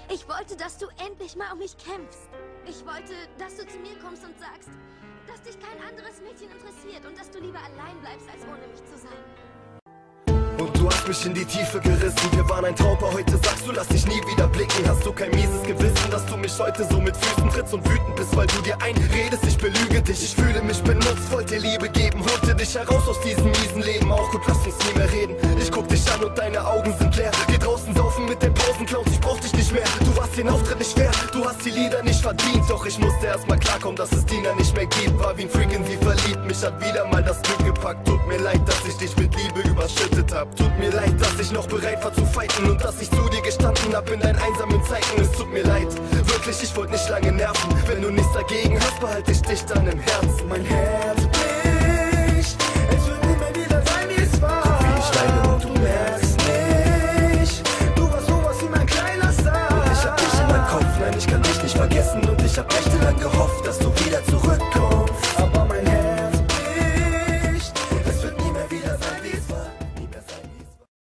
Ich wollte, dass du endlich mal um mich kämpfst. Ich wollte, dass du zu mir kommst und sagst, dass dich kein anderes Mädchen interessiert und dass du lieber allein bleibst, als ohne mich zu sein. Und du hast mich in die Tiefe gerissen. Wir waren ein Traum, heute sagst du, lass dich nie wieder blicken. Hast du kein mieses Gewissen, dass du mich heute so mit Füßen trittst und wütend bist, weil du dir einredest, ich belüge dich. Ich fühle mich benutzt, wollte dir Liebe geben, holte dich heraus aus diesem miesen Leben. Auch gut, lass uns nie mehr reden. Ich guck dich an und deine Augen sind leer. Geh draußen saufen mit den Pausenclowns, ich brauch dich nicht mehr. Du warst den Auftritt nicht fair, du hast die Lieder nicht verdient. Doch ich musste erstmal klarkommen, dass es Dina nicht mehr gibt. War wie ein Freak in sie verliebt, mich hat wieder mal das Glück gepackt. Tut mir leid, dass ich dich mit Liebe überschüttet hab. Tut mir leid, dass ich noch bereit war zu fighten und dass ich zu dir gestanden hab in deinen einsamen Zeiten. Es tut mir leid, wirklich, ich wollte nicht lange nerven. Wenn du nichts dagegen hast, behalte ich dich dann im Herzen. Mein Herz bricht, es wird nicht mehr wieder sein, wie es war. So wie ich leide und du merkst nicht. Du warst sowas wie mein kleiner Star. Und ich hab dich in meinem Kopf, nein, ich kann dich nicht vergessen. Und ich hab nächtelang gehofft, dass du wieder zurück